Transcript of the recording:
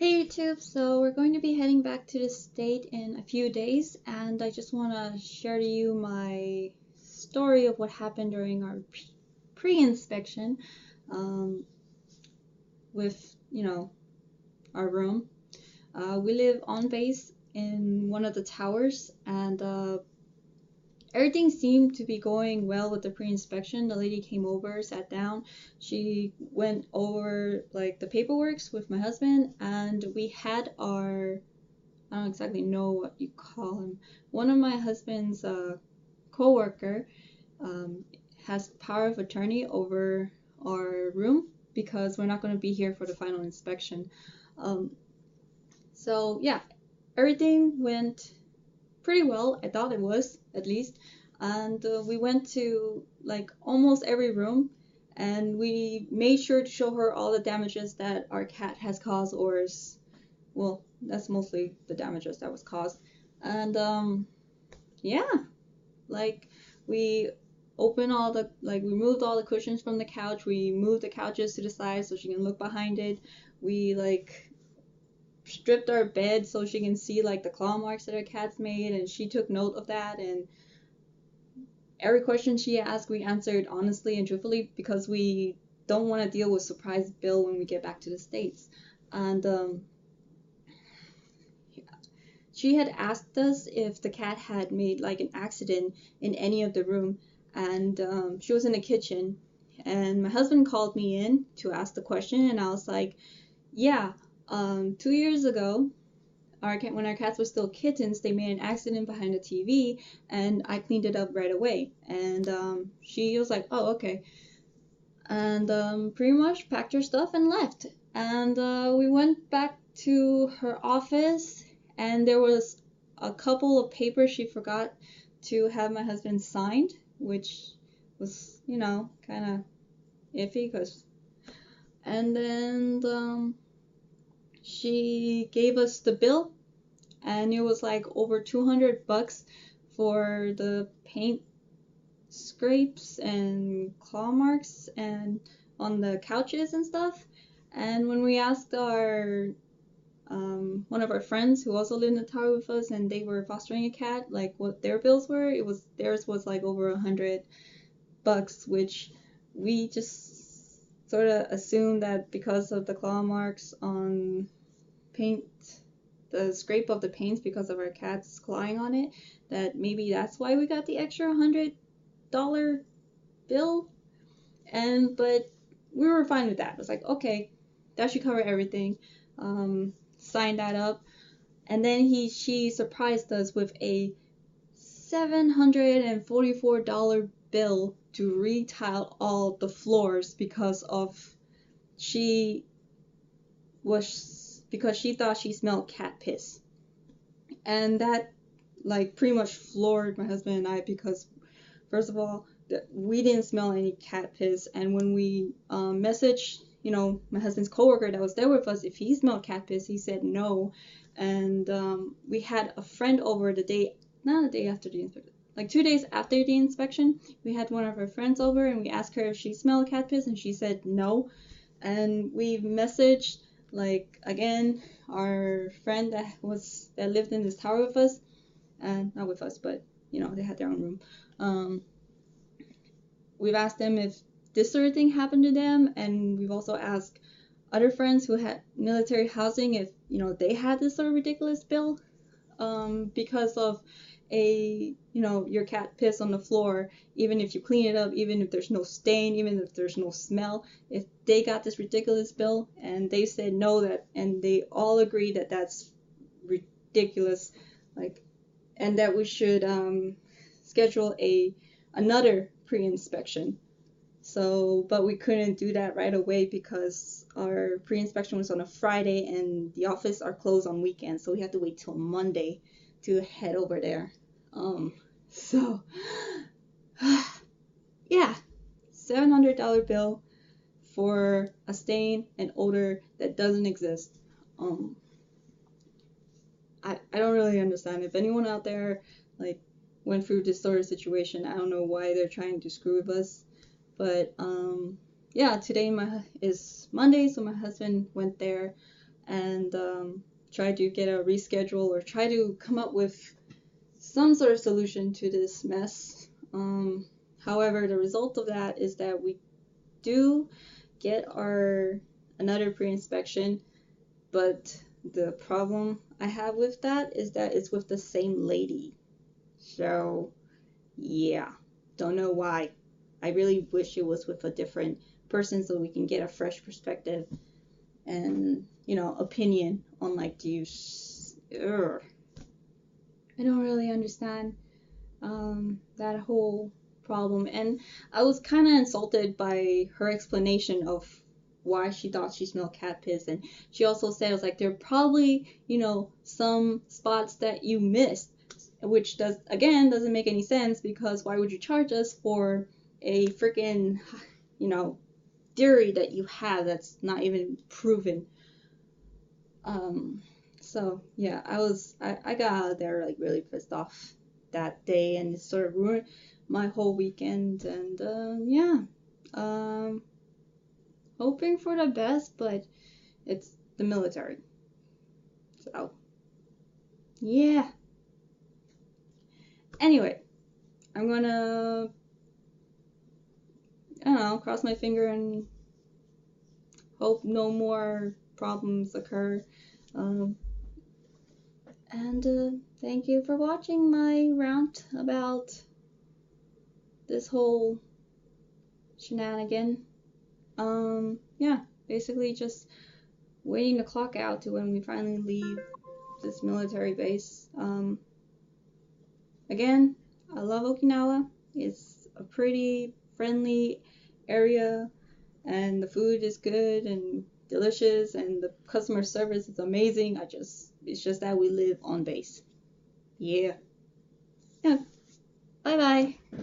Hey YouTube, so we're going to be heading back to the state in a few days, and I just want to share to you my story of what happened during our pre-inspection um, with, our room. We live on base in one of the towers, and everything seemed to be going well with the pre-inspection. The lady came over, sat down. She went over like the paperworks with my husband, and we had our I don't exactly know what you call him. One of my husband's co-worker um, has power of attorney over our room because we're not going to be here for the final inspection. Um, so yeah, everything went pretty well. I thought it was at least, and we went to like almost every room, and we made sure to show her all the damages that our cat has caused, or is well, that's mostly the damages that was caused. And yeah, like we we moved all the cushions from the couch. We moved the couches to the side so she can look behind it. We like stripped our bed so she can see like the claw marks that our cats made, and she took note of that. And every question she asked, we answered honestly and truthfully because we don't want to deal with surprise bill when we get back to the States. And she had asked us if the cat had made like an accident in any of the room, and she was in the kitchen, and my husband called me in to ask the question, and I was like, yeah, 2 years ago, when our cats were still kittens, they made an accident behind the TV, and I cleaned it up right away. And she was like, oh, okay, and pretty much packed her stuff and left. And we went back to her office, and there was a couple of papers she forgot to have my husband signed, which was, kind of iffy. And then she gave us the bill, and it was like over $200 for the paint scrapes and claw marks and on the couches and stuff. And when we asked our one of our friends who also lived in the tower with us, and they were fostering a cat, like what their bills were, it was theirs was like over $100, which we just sort of assumed that because of the claw marks on paint, the scrape of the paints because of our cats clawing on it, that maybe that's why we got the extra $100 bill. And but we were fine with that. It was like, okay, that should cover everything. Sign that up. And then she surprised us with a $744 bill to retile all the floors she because she thought she smelled cat piss. And that like pretty much floored my husband and I, because first of all, we didn't smell any cat piss, and when we messaged, my husband's coworker that was there with us, if he smelled cat piss, he said no. And we had a friend over not the day after the inspection, like 2 days after the inspection, we had one of our friends over, and we asked her if she smelled cat piss, and she said no. And we messaged like again our friend that lived in this tower with us, and not with us, but they had their own room. We've asked them if this sort of thing happened to them, and we've also asked other friends who had military housing if they had this sort of ridiculous bill, because of your cat piss on the floor, even if you clean it up, even if there's no stain, even if there's no smell, if they got this ridiculous bill. And they said no, and they all agree that that's ridiculous, like, and that we should schedule another pre-inspection. So, but we couldn't do that right away because our pre-inspection was on a Friday, and the office are closed on weekends, so we had to wait till Monday to head over there. So yeah, $700 bill for a stain and odor that doesn't exist. I don't really understand. If anyone out there like went through this sort of situation, I don't know why they're trying to screw with us. But yeah, today is Monday, so my husband went there, and try to get a reschedule or try to come up with some sort of solution to this mess. However, the result of that is that we do get our another pre-inspection, but the problem I have with that is that it's with the same lady. So yeah, don't know why. I really wish it was with a different person so we can get a fresh perspective and, opinion on like the use. I don't really understand that whole problem. And I was kind of insulted by her explanation of why she thought she smelled cat piss. And she also said, it was like, there are probably, some spots that you missed, which doesn't make any sense, because why would you charge us for a freaking, theory that you have that's not even proven? So yeah, I got out of there like really pissed off that day, and it sort of ruined my whole weekend. And yeah, um, hoping for the best, but it's the military. So yeah. Anyway, I'm gonna, I don't know, cross my finger and hope no more problems occur. Um, and thank you for watching my rant about this whole shenanigan. Yeah, basically just waiting the clock out to when we finally leave this military base. Again, I love Okinawa. It's a pretty friendly area, and the food is good and delicious, and the customer service is amazing. It's just that we live on base. Yeah. Yeah. Bye bye.